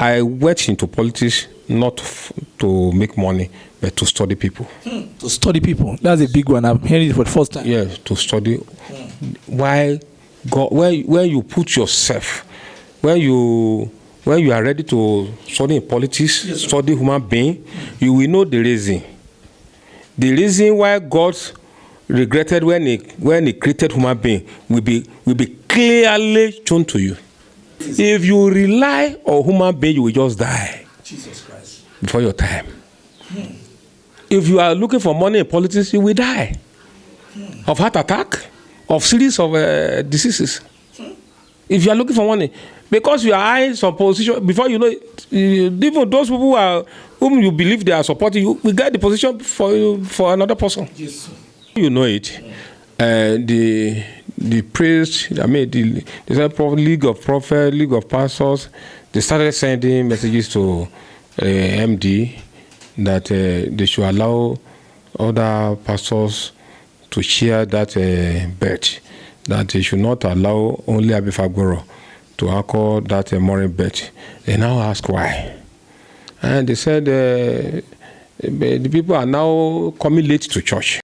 I went into politics not to make money, but to study people. To study people. That's a big one. I'm hearing it for the first time. Yes, to study. Why God? Where you put yourself, when you are ready to study in politics, yes, study human being, you will know the reason. The reason why God regretted when he created human being will be clearly shown to you. If you rely on human being, you will just die. Jesus Christ. Before your time. If you are looking for money in politics, you will die. Of heart attack, of series of diseases. If you are looking for money, because you are eyeing some position, before you know it, even those people whom you believe they are supporting you, will get the position for another person. Yes. You know it. The priest, the League of Prophets, League of Pastors, they started sending messages to MD that they should allow other pastors to share that bet, that they should not allow only Abbey Fagboro to anchor that morning bet. They now ask why. And they said the people are now coming late to church.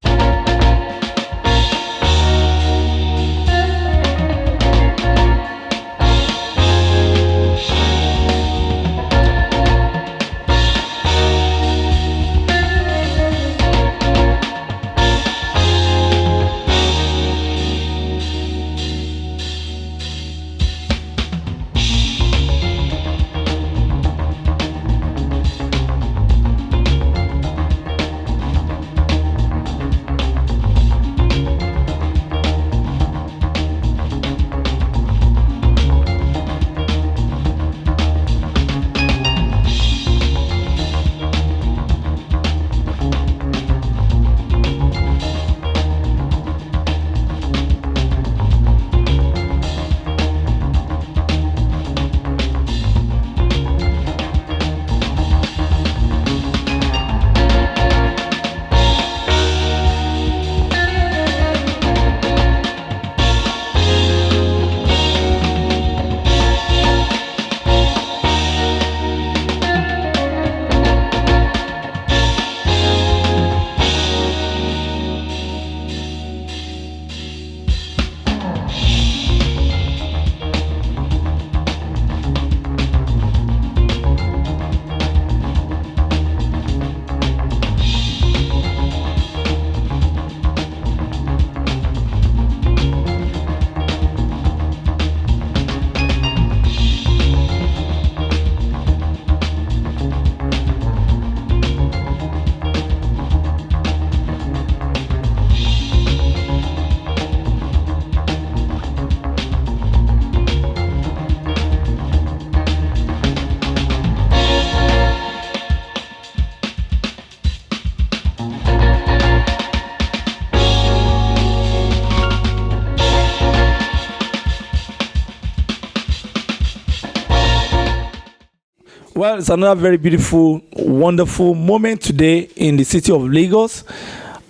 Well, it's another very beautiful, wonderful moment today in the city of Lagos,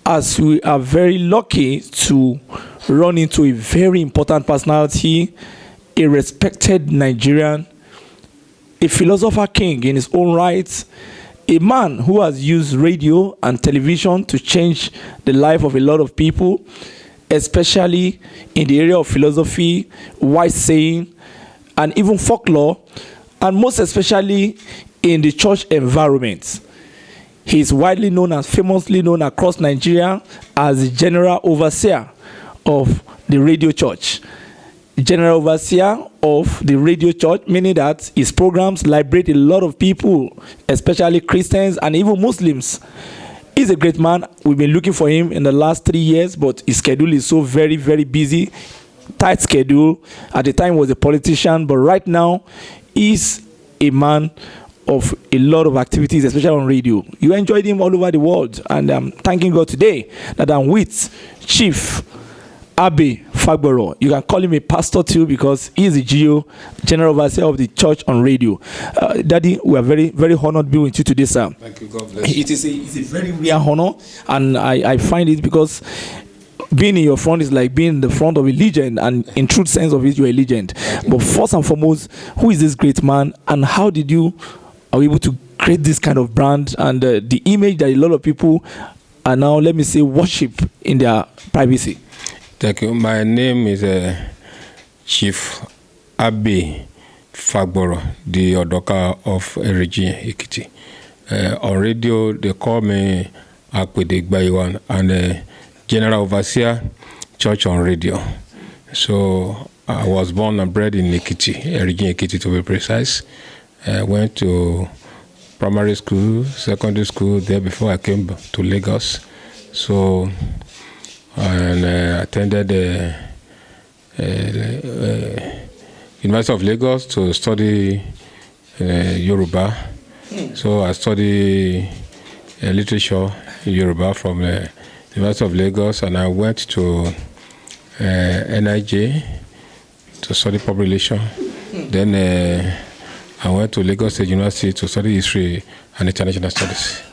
as we are very lucky to run into a very important personality, a respected Nigerian, a philosopher king in his own right, a man who has used radio and television to change the life of a lot of people, especially in the area of philosophy, wise saying, and even folklore, and most especially in the church environment. He is widely known and famously known across Nigeria as the General Overseer of the Radio Church. General Overseer of the Radio Church, meaning that his programs liberate a lot of people, especially Christians and even Muslims. He's a great man. We've been looking for him in the last 3 years, but his schedule is so very, very busy. Tight schedule. At the time he was a politician, but right now he's a man of a lot of activities, especially on radio. You enjoyed him all over the world, and I'm thanking God today that I'm with CHIEF Abbey Fagboro. You can call him a pastor too, because he is the General Overseer of the church on radio. Daddy, we are very, very honored to be with you today, sir. Thank you. God bless you. It's a very rare honor, and I find it because being in your front is like being in the front of a legend, and in true sense of it, you're a legend. But first and foremost, who is this great man, and how did you are able to create this kind of brand and the image that a lot of people are now, let me say, worship in their privacy? Thank you. My name is CHIEF Abbey Fagboro, the Odoka of Ekiti. On radio, they call me Akpede Gbayiwan, and General Overseer, Church on Radio. So I was born and bred in Ekiti, Ekiti to be precise. I went to primary school, secondary school there before I came to Lagos. So, and attended University of Lagos to study Yoruba. So I studied literature in Yoruba from University of Lagos, and I went to NIJ to study public relations. Then I went to Lagos State University to study history and international studies.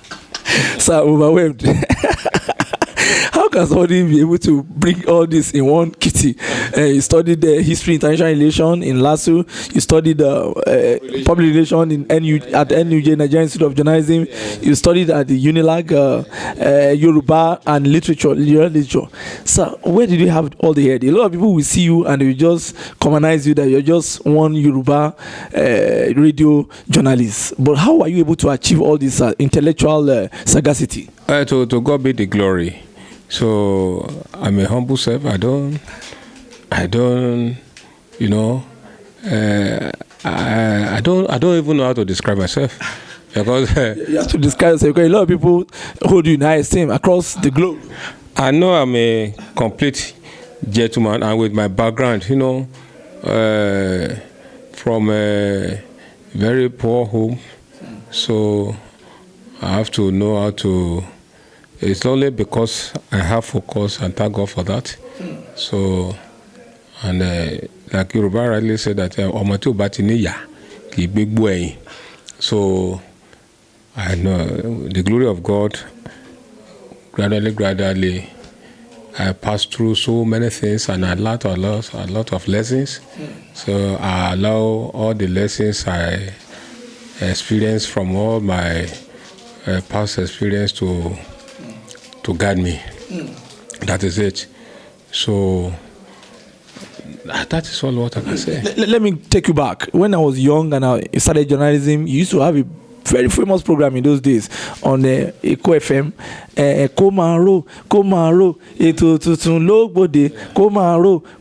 So overwhelmed. How can somebody be able to bring all this in one kitty? You studied history, international relations in LASU. You studied public relations in at NUJ, Nigerian Institute of Journalism. You studied at the Unilag, Yoruba and literature. So where did you have all the head? A lot of people will see you and they will just commonize you that you're just one Yoruba radio journalist. But how are you able to achieve all this intellectual sagacity? To God be the glory. So I'm a humble self. I don't, you know, I don't even know how to describe myself, because you have to describe yourself, because a lot of people hold you in high esteem across the globe. I know I'm a complete gentleman, and with my background, you know, from a very poor home, so I have to know how to. It's only because I have focus, and thank God for that. So, and like Yoruba rightly said that Omatu Batiniya ki big boy. So I know the glory of God. Gradually, I passed through so many things, and I learned a lot of lessons. So I allow all the lessons I experienced from all my past experience to guide me. That is it. So that is all what I can say. Let me take you back. When I was young and I started journalism, you used to have a very famous program in those days on Eko FM.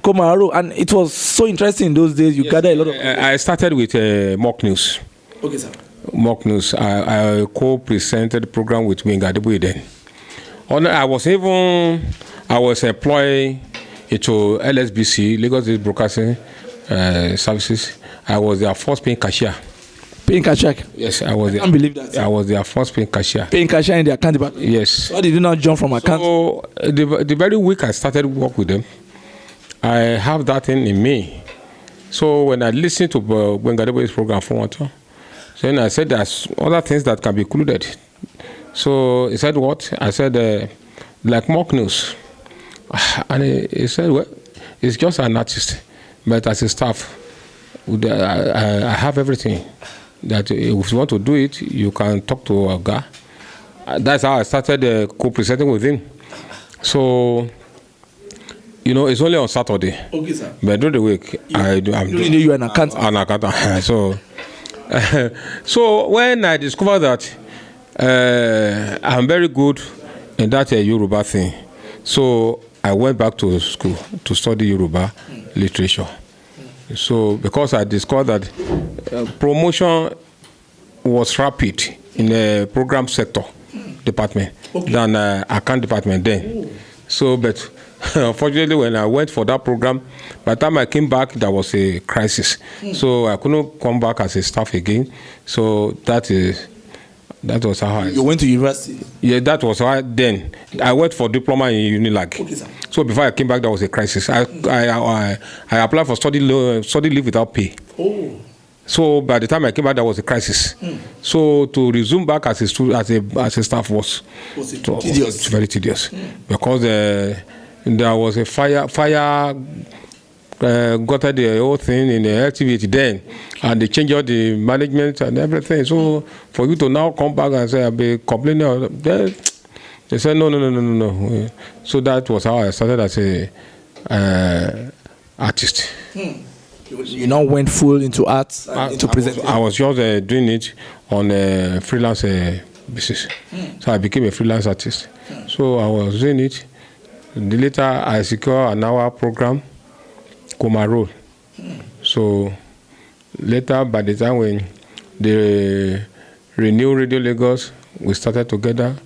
Komaro, and it was so interesting in those days. You gathered a lot of. I started with mock news. Okay, sir. Mock news. I co-presented the program with Wingadebo then. I was employed into LSBC, Lagos State Broadcasting Services. I was their first paying cashier. Paying cashier? Yes, I was. I can't believe that. I was their first paying cashier. Paying cashier in the account department? Yes. Why did you not jump from account? So the very week I started work with them, I have that thing in me. So when I listened to Wengadebo's program for one time, then I said there's other things that can be included. So he said, what? I said, like mock news. And he said, well, it's just an artist. But as a staff, I have everything. That if you want to do it, you can talk to a guy. That's how I started co-presenting with him. So, you know, it's only on Saturday. Okay, sir. But during the week, I'm doing you an account. An accountant. So when I discovered that I'm very good in that Yoruba thing, so I went back to school to study Yoruba literature. So because I discovered that promotion was rapid in the program sector department than account department then. So, but unfortunately, when I went for that program, by the time I came back, there was a crisis. So I couldn't come back as a staff again. So that was how You went to university? Yeah, that was how then. I went for diploma in Unilag. Okay, sir. So before I came back, there was a crisis. I applied for study leave without pay. Oh. So by the time I came back, there was a crisis. So to resume back as a staff was tedious? very tedious because there was a fire got the whole thing in the activity then, and they changed all the management and everything. So for you to now come back and say I'll be complaining, they said no. So that was how I started as a artist. You now went full into arts, into presenting. I was just doing it on a freelance basis. So I became a freelance artist. So I was doing it. Later I secured an hour program, Coma Roll. So later, by the time when they renewed Radio Lagos, we started together.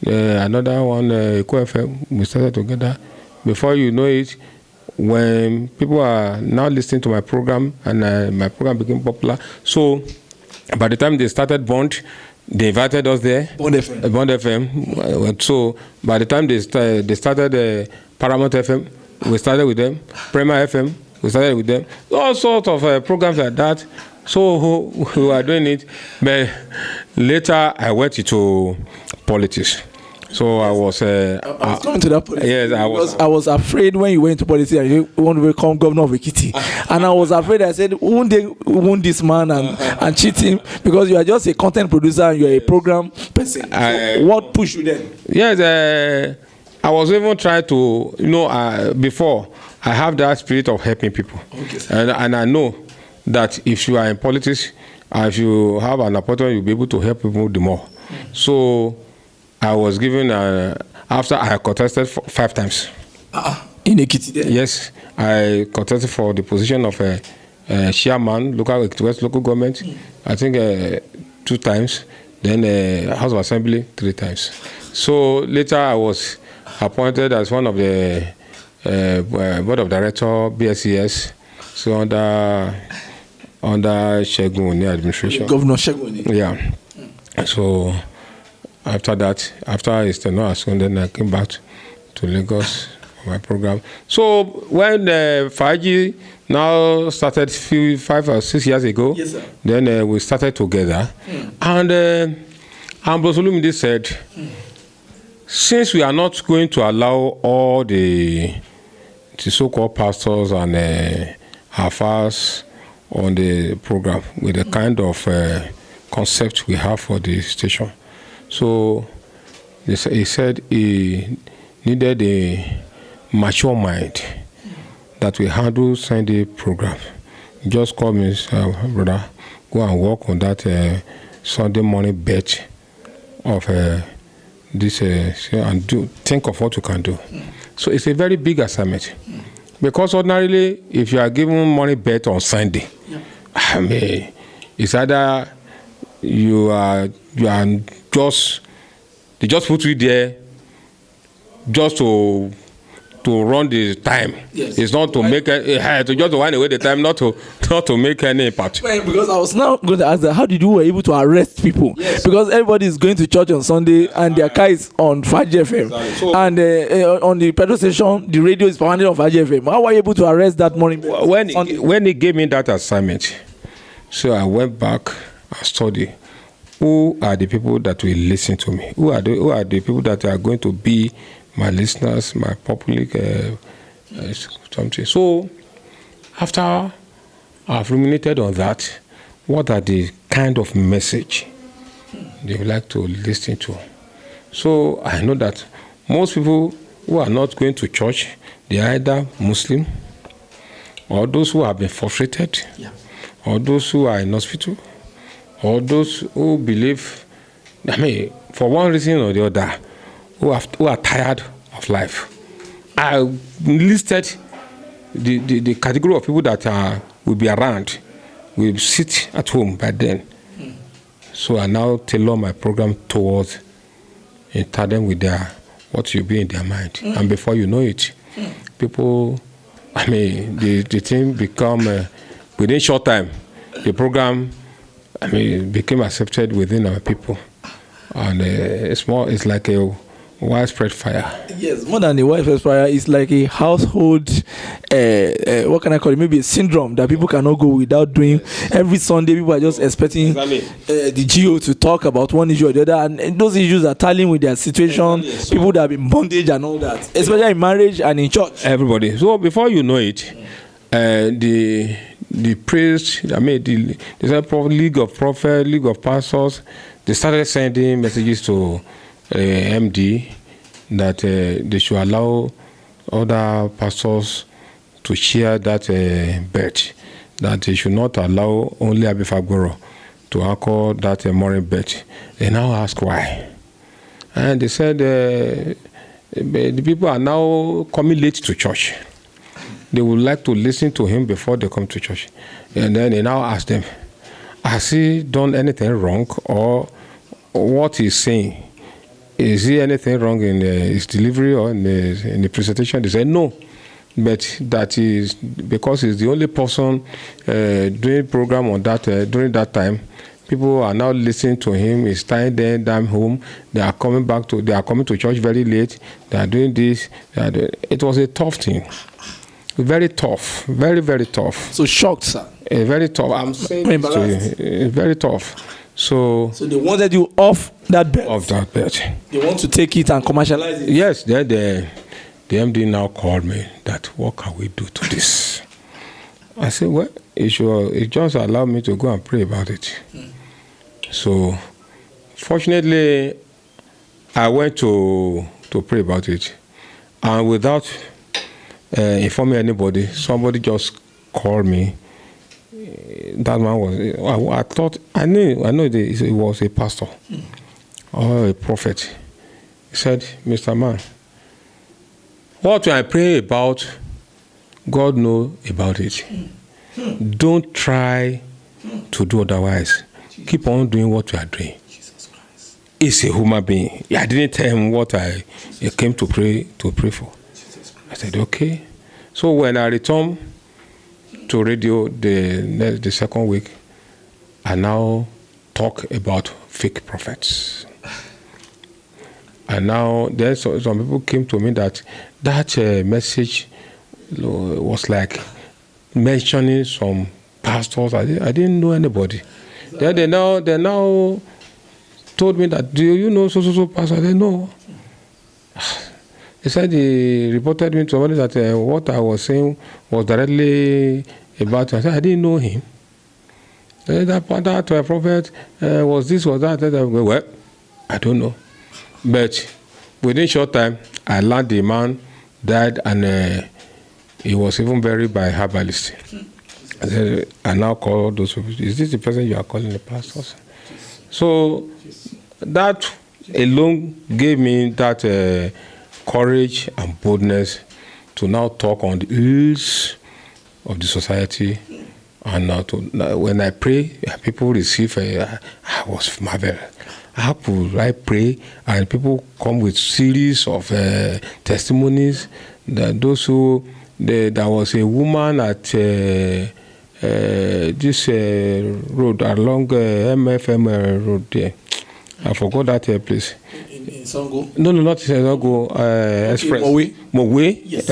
Another one, Eko FM, we started together. Before you know it, when people are now listening to my program and my program became popular, so by the time they started Bond, they invited us there. Bond FM. Bond FM. So by the time they started Paramount FM, we started with them. Premier FM, we started with them. All sorts of programs like that. So we were doing it. But later I went into politics. So I was coming to that politics. Yes, I was afraid when you went into politics and you want to become governor of Ekiti. And I was afraid. I said, won't they wound this man and cheat him? Because you are just a content producer and you are a program person. So what pushed you then? Yes, I was even trying to, before, I have that spirit of helping people. Okay, and I know that if you are in politics, if you have an opportunity, you'll be able to help people the more. So I was given, after I contested 5 times. In Ekiti then? Yes, I contested for the position of chairman, local government, I think 2 times, then House of Assembly 3 times. So later I was appointed as one of the board of director, BSES, so under Segun administration. Governor Segun. Yeah. So after that, after his tenure, then I came back to Lagos for my program. So when Faaji now started 5 or 6 years ago, yes, sir. Then we started together. And Ambrose Olumide said, since we are not going to allow all the so-called pastors and affairs on the program with the kind of concept we have for the station, so he said he needed a mature mind that will handle Sunday program. He just called me, brother, go and work on that Sunday morning bet of this and think of what you can do. So it's a very big assignment, because ordinarily, if you are given money bet on Sunday, I mean, it's either you are just, they just put you there just to run the time. Yes. It's not to make to just wind away the time, not to make any impact. Because I was now going to ask that, how did you were able to arrest people? Yes. Because everybody is going to church on Sunday and their car is on Faaji FM. Exactly. So, and on the petrol station, the radio is pounded on Faaji FM. How were you able to arrest that morning? When he gave me that assignment, so I went back and studied who are the people that will listen to me. Who are the people that are going to be my listeners, my public something. So after I've ruminated on that, what are the kind of message they would like to listen to? So I know that most people who are not going to church, they are either Muslim, or those who have been frustrated, or those who are in hospital, or those who believe, for one reason or the other, who are tired of life. I listed the category of people that will be around, will sit at home by then. So I now tailor my program towards in tandem with what will be in their mind. And before you know it, people, the thing become, within short time, the program, became accepted within our people. And it's like a widespread fire. Yes, more than a widespread fire, it's like a household, what can I call it? Maybe a syndrome that people cannot go without doing. Every Sunday, people are just expecting the GO to talk about one issue or the other, and those issues are tallying with their situation. So, people that have been bondage and all that, especially in marriage and in church. Everybody. So before you know it, the priest, the League of Prophets, League of Pastors, they started sending messages to MD that they should allow other pastors to share that bed, that they should not allow only Abbey Fagboro to anchor that mooring bed. They now ask why. And they said the people are now coming late to church. They would like to listen to him before they come to church. And then they now ask them, has he done anything wrong, or what he's saying? Is he anything wrong in his delivery or in the presentation? They said no, but that is because he's the only person doing program on that during that time. People are now listening to him. He's tying them home. They are coming to church very late. They are doing this. It was a tough thing, very tough, very very tough. So shocked, sir. Very tough. I'm saying this to you, very tough. So they wanted you off that bed. Off that bed. They want to take it and commercialize it. Yes, then the MD now called me that what can we do to this? I said, well, it just allowed me to go and pray about it. So fortunately, I went to pray about it, and without informing anybody, somebody just called me. That man was, I know it was a pastor or a prophet. He said, Mr. Man, what I pray about, God knows about it. Don't try to do otherwise. Keep on doing what you are doing. He's a human being. I didn't tell him what I came to pray for. I said, okay. So when I returned to radio the second week, I now talk about fake prophets. And now there's some people came to me that message was like mentioning some pastors. I didn't know anybody. Then they now told me that, do you know so pastor? I said, no. They said he reported me to somebody that what I was saying was directly about him. I said, I didn't know him. That prophet was this, was that. Well, I don't know. But within short time, I learned the man died, and he was even buried by a herbalist. I now call those people, is this the person you are calling the pastors? So that alone gave me that courage and boldness to now talk on the ills of the society. And when I pray, people receive, I was marveled. How could I pray and people come with series of testimonies? That those who, there was a woman at this road along MFM road there. I forgot that place. In Sango? No, not in Sango. Express. Mowe? Yes.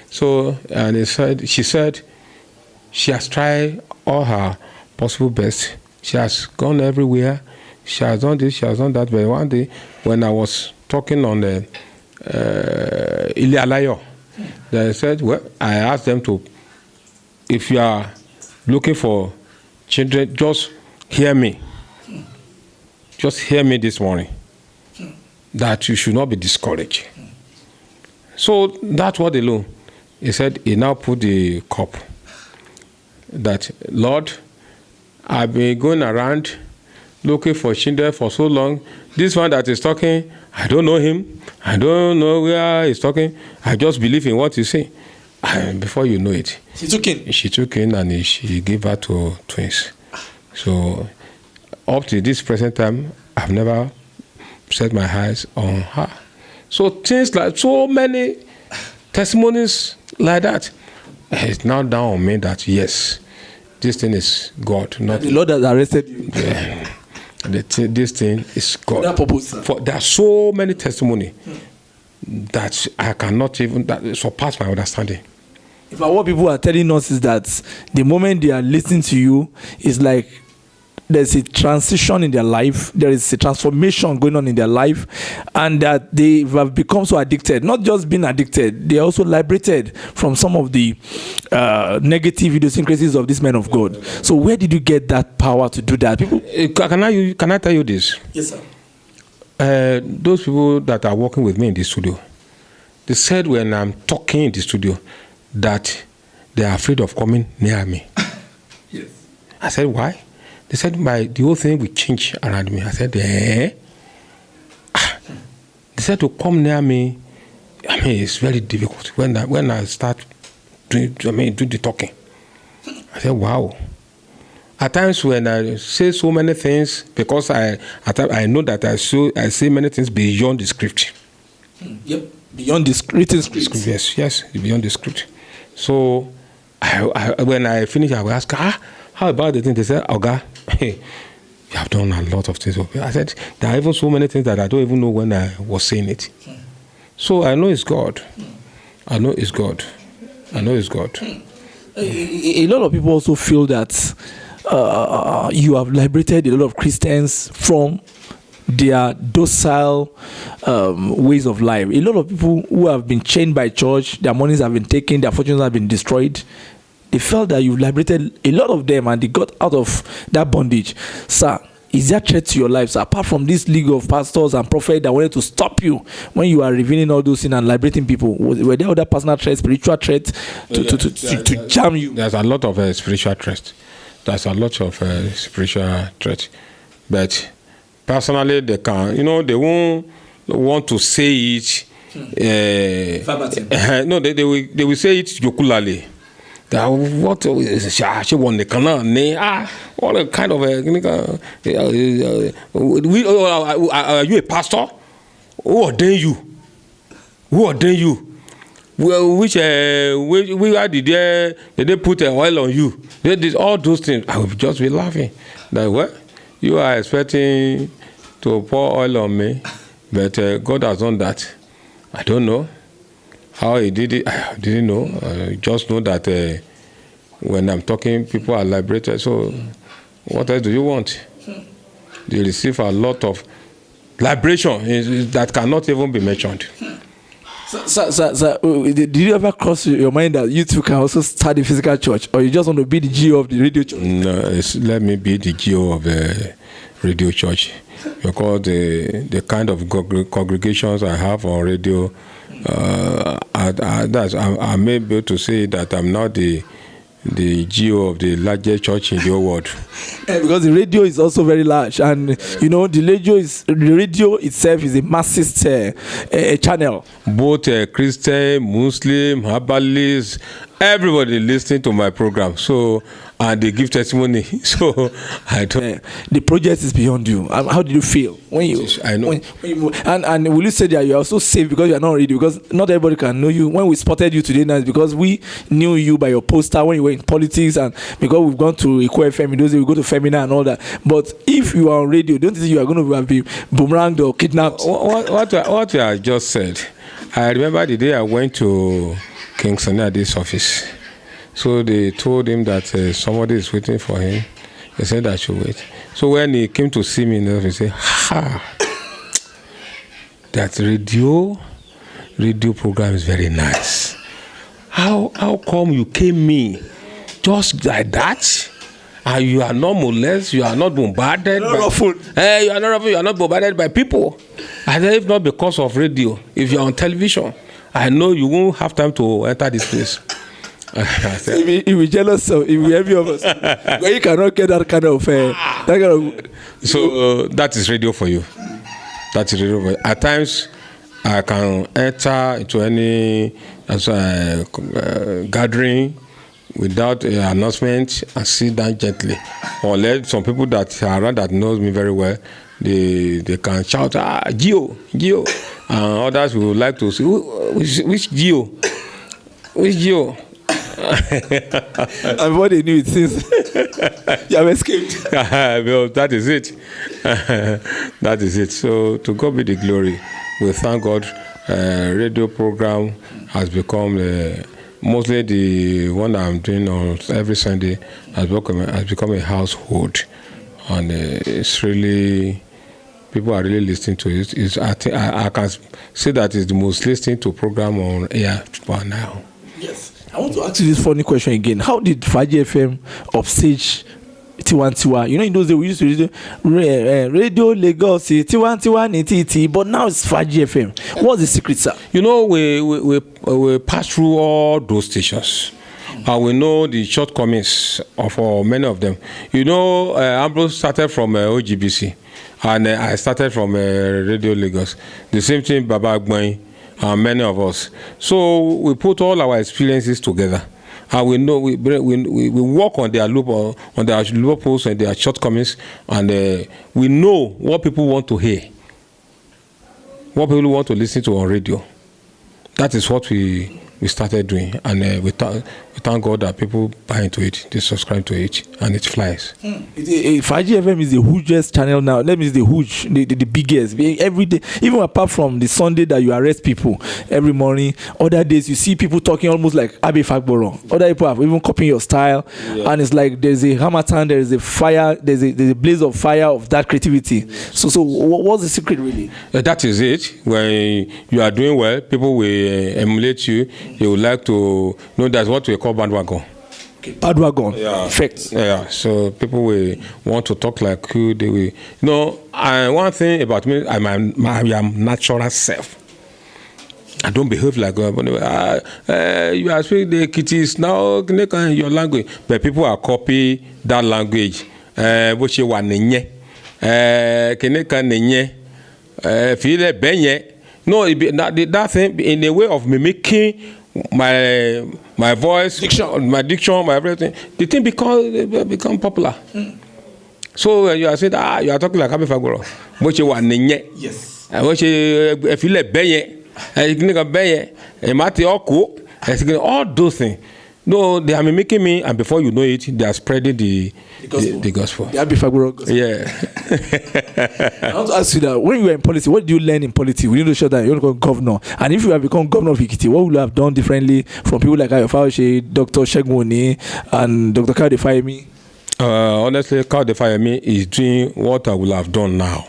So, and she said she has tried all her possible best. She has gone everywhere. She has done this, she has done that. But one day, when I was talking on the Ilialayo, they said, well, I asked them to, if you are looking for children, just hear me. Just hear me this morning. That you should not be discouraged. So that's what they know. He said, he now put the cup. That, Lord, I've been going around looking for children for so long. This one that is talking, I don't know him. I don't know where he's talking. I just believe in what you say. And before you know it, she took in and she gave her to twins. So up to this present time, I've never set my eyes on her. So things like, so many testimonies like that, it's now down on me that yes, this thing is God, not the Lord has arrested you. Yeah. this thing is God. For that purpose, There are so many testimony that I cannot even that surpass my understanding. In fact, what people are telling us is that the moment they are listening to you, is like there's a transition in their life, there is a transformation going on in their life, and that they have become so addicted. Not just being addicted, they are also liberated from some of the negative idiosyncrasies of this man of God. So where did you get that power to do that? People, can I tell you this? yes, sir. Those people that are working with me in the studio, they said when I'm talking in the studio that they are afraid of coming near me. Yes. I said, why? They said the whole thing will change around me. I said, eh? They said to come near me. I mean, it's very difficult when I start doing the talking. I said, wow. At times when I say so many things, because I know that I say many things beyond the script. Yep. Beyond the written script. Yes, beyond the script. So when I finish, I will ask, how about the thing? They said, Oga, you have done a lot of things. I said, there are even so many things that I don't even know when I was saying it. So I know it's God. I know it's God. I know it's God. A lot of people also feel that you have liberated a lot of Christians from their docile ways of life. A lot of people who have been chained by church, their monies have been taken, their fortunes have been destroyed. They felt that you've liberated a lot of them and they got out of that bondage. Sir, is there a threat to your life, sir? Apart from this league of pastors and prophets that wanted to stop you when you are revealing all those things and liberating people, were there other personal threats, spiritual threats to jam you? There's a lot of spiritual threats. There's a lot of spiritual threats. But personally, they can, they won't want to say it. No, they will say it jocularly. What kind of are you a pastor? Who ordained you? Who ordained you? Well, where did they put oil on you? They did all those things. I would just be laughing. Like, what? You are expecting to pour oil on me, but God has done that. I don't know how he did it. I didn't know. I just know that when I'm talking, people are liberated. So what else do you want? They receive a lot of liberation that cannot even be mentioned. Sir, did you ever cross your mind that you too can also start a physical church, or you just want to be the GO of the radio church? No, let me be the GO of the radio church, because the kind of congregations I have on radio, I'm able to say that I'm not the GO of the largest church in the whole world. Because the radio is also very large, and the radio itself is a massive channel. Both Christian, Muslim, Herbalists, everybody listening to my program. So and they give testimony. So I don't. The project is beyond you. How did you feel when you? I know. When you and will you say that you are also safe because you are not ready? Because not everybody can know you. When we spotted you today, now it's because we knew you by your poster when you were in politics, and because we've gone to Eko FM, those days we go to Femina and all that. But if you are on radio, don't think you are going to be boomeranged or kidnapped. What you just said, I remember the day I went to King Sunny's office. So they told him that somebody is waiting for him. They said I should wait. So when he came to see me in the office, he said, that radio program is very nice. How come you came me just like that? And you are not molested, you are not bombarded. You are not bombarded by people. And if not because of radio, if you are on television, I know you won't have time to enter this place. You'll be jealous of, you'll be envy of us. But you cannot get that kind of So that is radio for you. That is radio for you. At times, I can enter into any gathering without an announcement and sit down gently. Or let some people that are around that knows me very well, they can shout, Gio. And others would like to say, which Gio? Which Gio? And what they knew it since you have escaped. Well, that is it. That is it. So to God be the glory. We thank God. Radio program has become mostly the one I'm doing on every Sunday has become a household, and it's really, people are really listening to it. I can say that it's the most listened to program on air for now. Yes. I want to ask you this funny question again. How did Faaji FM upstage Tiwantiwa? You know, in those days we used to use Radio Lagos, Tiwantiwa, Niti, but now it's Faaji FM. What's the secret, sir? You know, we pass through all those stations, and we know the shortcomings of many of them. You know, Ambrose started from OGBC, and I started from Radio Lagos. The same thing, Baba Agbain, and many of us. So we put all our experiences together. And we know we work on their loopholes and their shortcomings, and we know what people want to hear, what people want to listen to on radio. That is what we started doing, and we thank God that people buy into it, they subscribe to it, and it flies. Faaji FM is the hugest channel now. That means the biggest every day. Even apart from the Sunday that you arrest people every morning, other days you see people talking almost like Abbey Fagboro. Other people have even copying your style, and it's like there's a hammerton, there's a fire, there's a blaze of fire of that creativity. So what's the secret really? That is it. When you are doing well, people will emulate you. They would like to know. That's what we call bandwagon. Bandwagon. Yeah. Effect. Yeah. So people will want to talk like you. They will. You know, one thing about me, I am natural self. I don't behave like God. You are speaking the Ekitis now in your language, but people are copying that language. Which you want nenye. Keneka nenye. Feel benye. No, that thing in a way of mimicking my voice, my diction, my everything. The thing become popular. So you are saying, you are talking like Abbey Fagboro. Which you want nenye. Yes. Which you feel benye. All those things. No, they are mimicking me, and before you know it, they are spreading the gospel. The Abbey Fagboro gospel. Yeah. I want to ask you that when you were in politics, what do you learn in politics? We need to show that you want to become governor. And if you have become governor of Ekiti, what would you have done differently from people like Ayofaoshe, Dr. Shegun and Dr. Kaude Fayemi? Honestly, Kaude Fayemi is doing what I will have done now.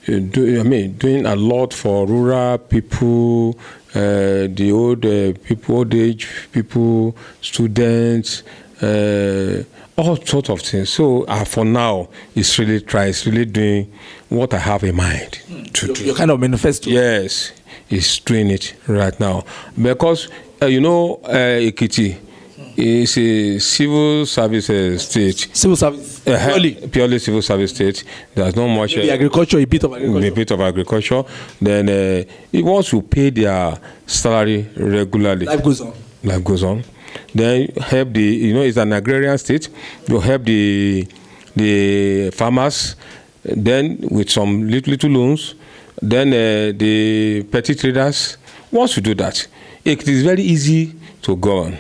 Doing a lot for rural people, the old people, old age people, students, all sorts of things. So for now, it's really doing what I have in mind to do. Your kind of manifesto. Yes, it's doing it right now because Ekiti is a civil service state. Civil service. Purely civil service state. There's not much. Maybe agriculture, a bit of agriculture. A bit of agriculture. Then once you pay their salary regularly, life goes on. Then help it's an agrarian state. You help the farmers. Then with some little loans. Then the petty traders. Once you do that, it is very easy to govern.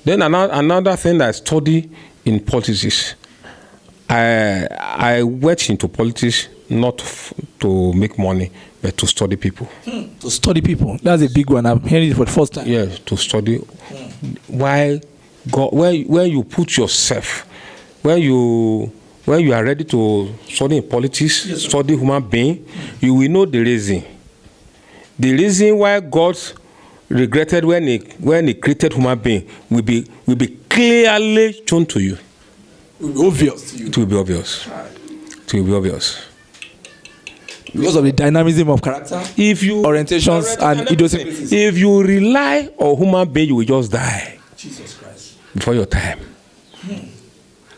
Then another thing that I study in politics, I went into politics not to make money, but to study people. To study people. That's a big one. I'm hearing it for the first time. Yes, to study. Why God? When you put yourself, when you are ready to study in politics, yes, study human being, you will know the reason. The reason why God regretted when he created human being will be clearly shown to you. It will be obvious to you. It will be obvious. It will be obvious. Because of the dynamism of character, orientations, and idiosyncrasies. If you rely on human being, you will just die. Jesus Christ. Before your time.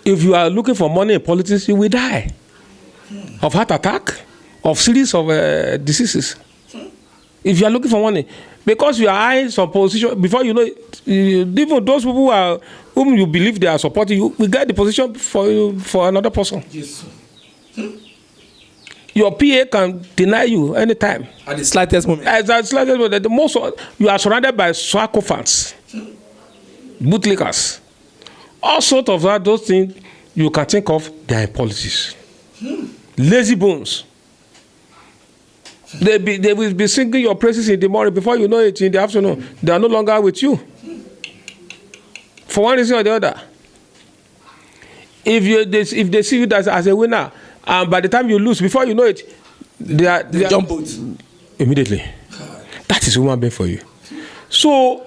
If you are looking for money in politics, you will die. Of heart attack, of series of diseases. If you are looking for money. Because you are eyeing some position, before you know it, even those people whom you believe they are supporting you, will get the position for another person. Yes. Your PA can deny you anytime. At the slightest moment. At the slightest moment. You are surrounded by sycophants. bootlickers, all sorts of that. Those things you can think of, they are in politics. Lazy bones. They will be singing your praises in the morning. Before you know it, in the afternoon, they are no longer with you. For one reason or the other. If they see you as a winner, and by the time you lose, before you know it, they are jump out immediately. That is human being for you. So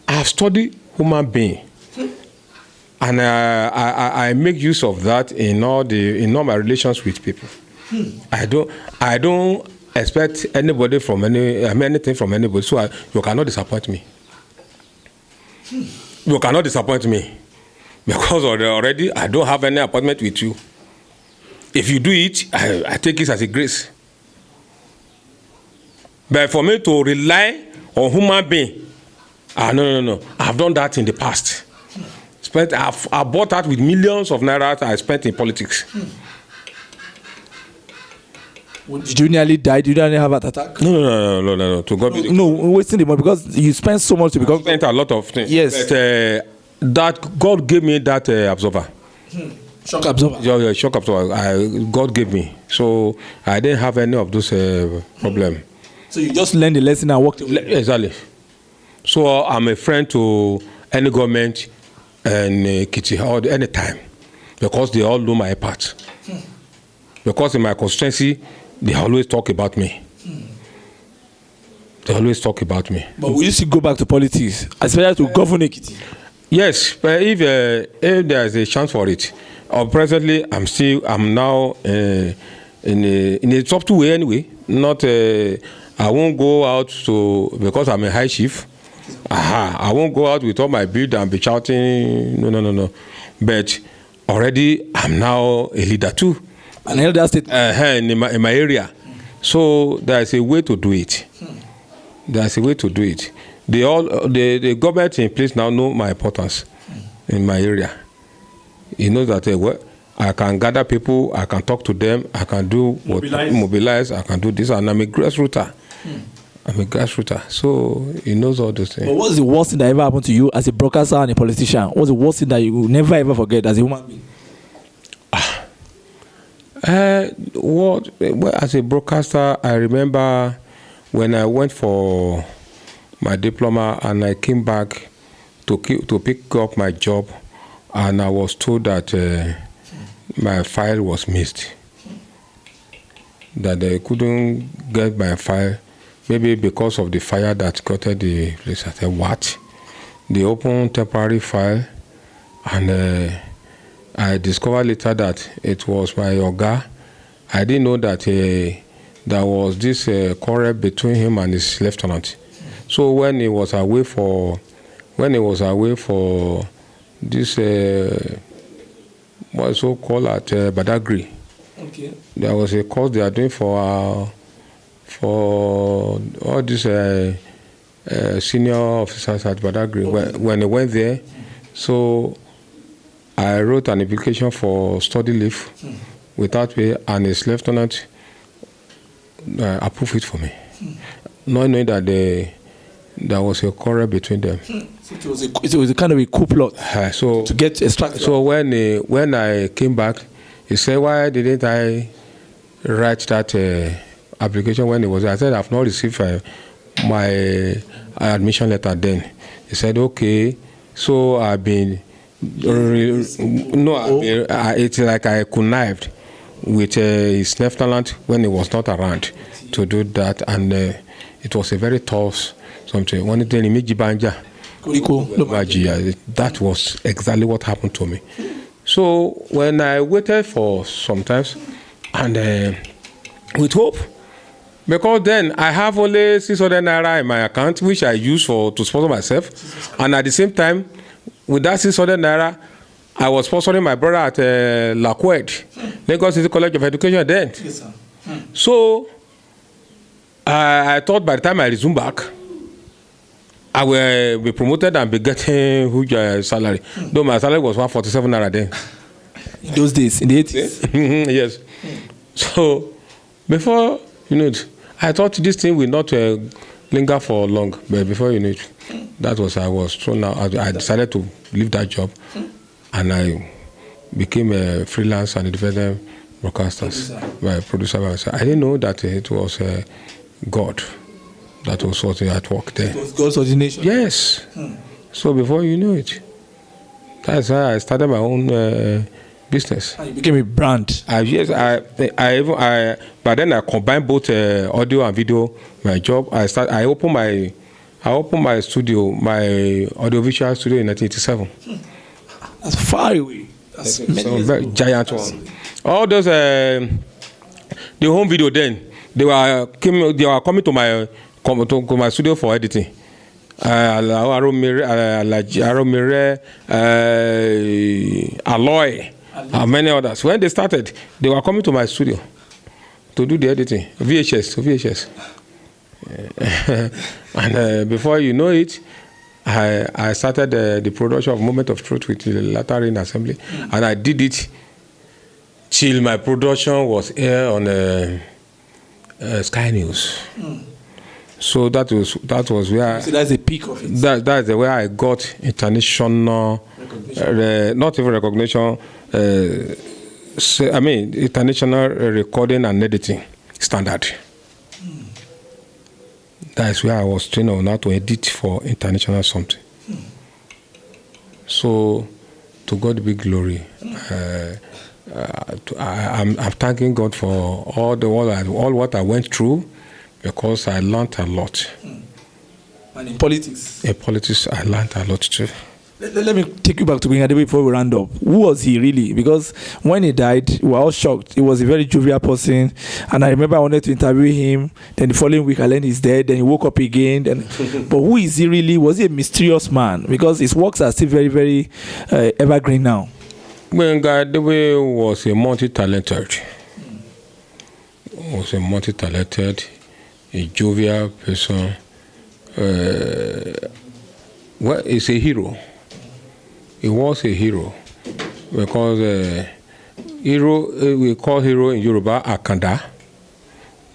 I have studied human being, and I make use of that in all my relations with people. I don't expect anybody from anything from anybody. So you cannot disappoint me. You cannot disappoint me. Because already I don't have any appointment with you. If you do it, I take it as a grace. But for me to rely on human being, no. I've done that in the past. I bought that with millions of naira I spent in politics. Did you nearly die? Did you nearly have an attack? No. To God be the no, wasting the money because you spent so much to become. I spent a lot of things. Yes. But, that God gave me that absorber. Shock absorber. Yeah, shock absorber. God gave me, so I didn't have any of those problems. So you just learned the lesson and worked away. Exactly. So I'm a friend to any government and Ekiti or any time, because they all know my part. Because in my constituency, they always talk about me. They always talk about me. But we used to go back to politics, especially to govern Ekiti. Yes, but if there is a chance for it, presently I'm now in a subtle way anyway. Not I won't go out because I'm a high chief. I won't go out with all my beard and be shouting. No. But already I'm now a leader too. An elder state. In my area. So there is a way to do it. There's a way to do it. The government in place now know my importance in my area. He knows that I can gather people, I can talk to them, I can do mobilize, I can do this, and I'm a grassrooter. I'm a grassrooter, so he knows all those things. But what's the worst thing that ever happened to you as a broadcaster and a politician? What's the worst thing that you will never ever forget as a human being? As a broadcaster, I remember when I went for my diploma and I came back to pick up my job, and I was told that my file was missed. That they couldn't get my file, maybe because of the fire that gutted the place. I said, what? They opened temporary file, and I discovered later that it was my oga. I didn't know that there was this quarrel between him and his lieutenant. So when he was away for this what's so called at Badagry, okay, there was a course they are doing for all these senior officers at Badagry. Okay. When they went there, so I wrote an application for study leave without pay, and his lieutenant approved it for me, not knowing that there was a quarrel between them. So it was a kind of a coup plot to get extracted. So when I came back, he said, why didn't I write that application when it was there? I said, I've not received my admission letter then. He said, okay, so I've been, it's like I connived with his lieutenant when he was not around to do that, and it was a very tough something. That was exactly what happened to me. So when I waited for some time, and with hope, because then I have only 600 naira in my account, which I use to sponsor myself, and at the same time, with that 600 naira, I was sponsoring my brother at Lakwed, Lagos City College of Education then. Yes, sir. So I thought by the time I resume back, I will be promoted and be getting huge salary. Though my salary was 147 naira then. In those days, in the 80s? Yes. So before, I thought this thing will not linger for long, but before you know it, that was I was thrown out. I decided to leave that job, and I became a freelance and independent broadcaster, producer by myself. I didn't know that it was God that was sorting at work there. It was God's ordination. Yes. So before you know it, that's why I started my own business. And you became a brand. Yes, but then I combined both audio and video. My job, I opened my studio, my audiovisual studio in 1987. That's far away. That's a very giant one. All those the home video then they were coming to my studio for editing. Aromire, Alloy, and many others. When they started, they were coming to my studio to do the editing. VHS. And before you know it, I started the production of Moment of Truth with the Latter Rain Assembly, and I did it till my production was aired on Sky News. So that was where. So that's the peak of it. That's where I got international, not even recognition. International recording and editing standard. That's where I was trained on how to edit for international something. So, to God be glory. I'm thanking God for all what I went through, because I learned a lot. And in politics? In politics, I learned a lot too. Let me take you back to Adebayo before we round up. Who was he really? Because when he died, we were all shocked. He was a very jovial person. And I remember I wanted to interview him. Then the following week, I learned he's dead. Then he woke up again. But who is he really? Was he a mysterious man? Because his works are still very, very evergreen now. When Adebayo was a multi-talented. A jovial person. He's a hero. He was a hero, because we call hero in Yoruba Akanda.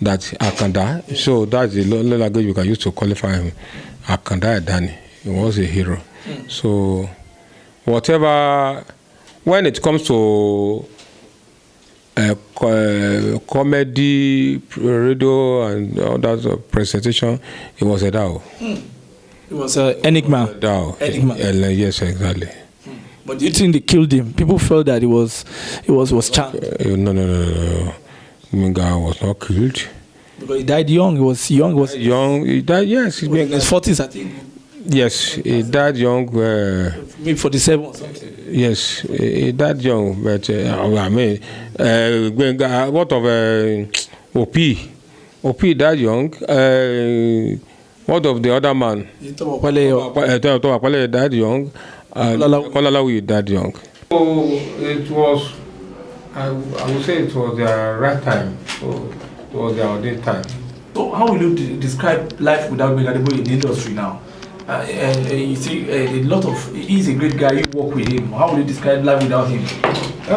That's Akanda. So that's the language we can use to qualify him. Akanda Edani. He was a hero. So whatever, when it comes to comedy, radio, and all that presentation, it was a DAO. It was an enigma. Enigma. Yes, exactly. But do you think they killed him? People felt that it was charmed. No. Minga was not killed. Because he died young. He was young. He died. Yes, he was in his 40s, I think. Yes, he died young. Maybe 47 or something. Yes, he died young. But what of OP? OP died young. What of the other man? Tomakwale died young. Kolalawi died young. So it was, I would say it was the right time. So it was the ordained time. So how will you describe life without Adebayo in the industry now? And you see, he's a great guy, you work with him. How will you describe life without him?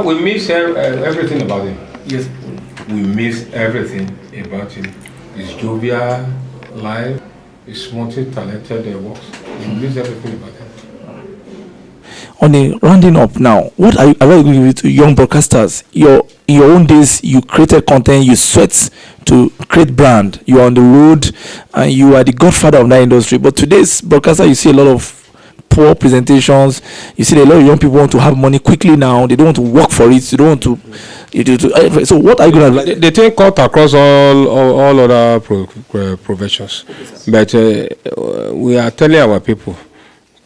We miss everything about him. Yes. We miss everything about him. His jovial life, his multi-talented works. We miss everything about him. On a rounding up now, what are you going to give to young broadcasters? In your own days, you created content, you sweat to create brand. You are on the road, and you are the godfather of that industry. But today's broadcaster, you see a lot of poor presentations. You see a lot of young people want to have money quickly now. They don't want to work for it. They don't want to. So what are you going to? They take cut across all other professions, but we are telling our people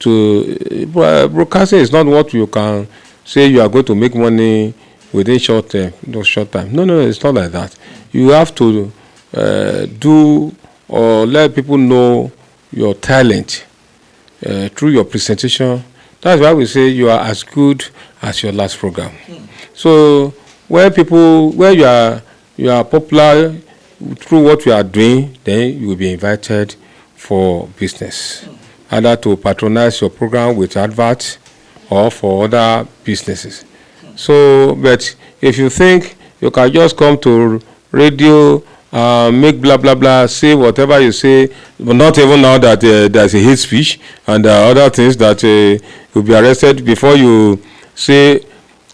broadcasting is not what you can say you are going to make money within short time. No, it's not like that. You have to do or let people know your talent through your presentation. That's why we say you are as good as your last program. So when you are popular through what you are doing, then you will be invited for business. Either to patronize your program with adverts or for other businesses. So, but if you think you can just come to radio make blah blah blah, say whatever you say, but not even now that there's a hate speech and other things that you'll be arrested before you say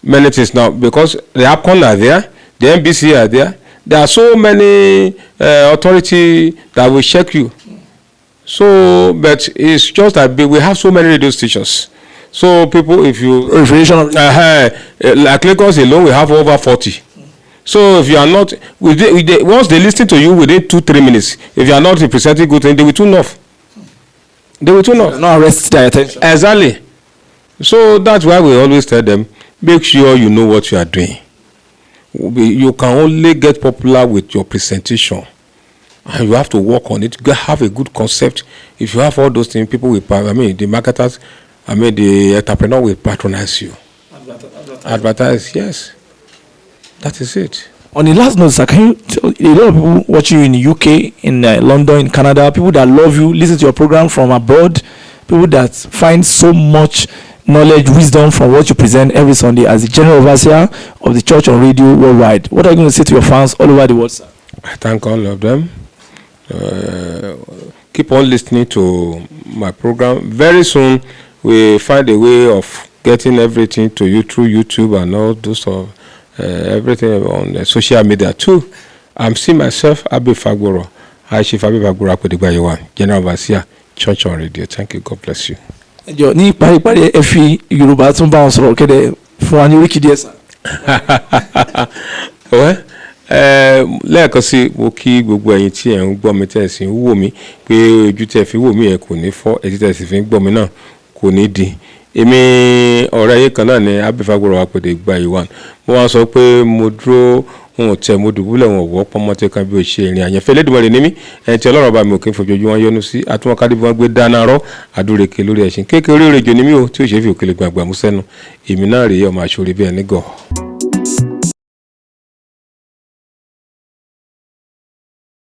many things now, because the APCON are there, the NBC are there. There are so many authority that will check you. So, but it's just that we have so many radio stations. So people, if you like Lagos alone, we have over 40. So if you are not, once they listen to you within 2-3 minutes, if you are not representing good things, they will tune off. They will tune off. Not arrest their attention. Exactly. So that's why we always tell them, make sure you know what you are doing. You can only get popular with your presentation, and you have to work on it. You have a good concept. If you have all those things, people will, the marketers, the entrepreneur will patronize you. Advertise, yes. That is it. On the last note, sir, can you tell a lot of people watching you in the UK, in London, in Canada, people that love you, listen to your program from abroad, people that find so much knowledge, wisdom from what you present every Sunday as the general overseer of the church on radio worldwide. What are you going to say to your fans all over the world, sir? I thank all of them. Keep on listening to my program. Very soon, we find a way of getting everything to you through YouTube and all those stuff. Everything on social media too. I'm seeing myself, Abbey Fagboro, CHIEF Abbey Fagboro, General Overseer, Church on Radio. Thank you. God bless you. Ní paríparí ẹ fi Yorùbá tún bá wọn sọ̀rọ̀ kéde fún wa ní oríkì díẹ̀ sà. Lẹ́ẹ̀kan sí mo kí gbogbo ẹ̀yin tí ẹ̀ ń gbọ́ mi tẹ̀ sí ń wò mí pé ojú tẹ̀ fi wò mí ẹ̀ kò ní fọ́, etí tẹ̀ sì fi ń gbọ́ mi náà kò ní di. Èmi ọ̀rẹ́ yín kan náà ni Abbey Fagboro Apèdègbàyíwá. Mo wá sọ pé mo dúró wọn tẹ mo dùbúlẹ̀ wọn wọ́ pọ́nmọ́tẹ́ kan bí o ṣe ìrìn àyànfẹ́ Elédùmarè ní mí ẹni tí Ọlọ́run bá mi ò kí n fojojú wọn yọ́nú sí àtúwọ́kadì bí wọ́n gbé dáná rọ́ àdúrèké lórí ẹ̀sìn kékeré rèjò ní mí o tí ò ṣe fi òkèlè gbàgbà mú sẹ́nu èmi náà rèé ọmọ àṣọrí bí ẹni gọ̀.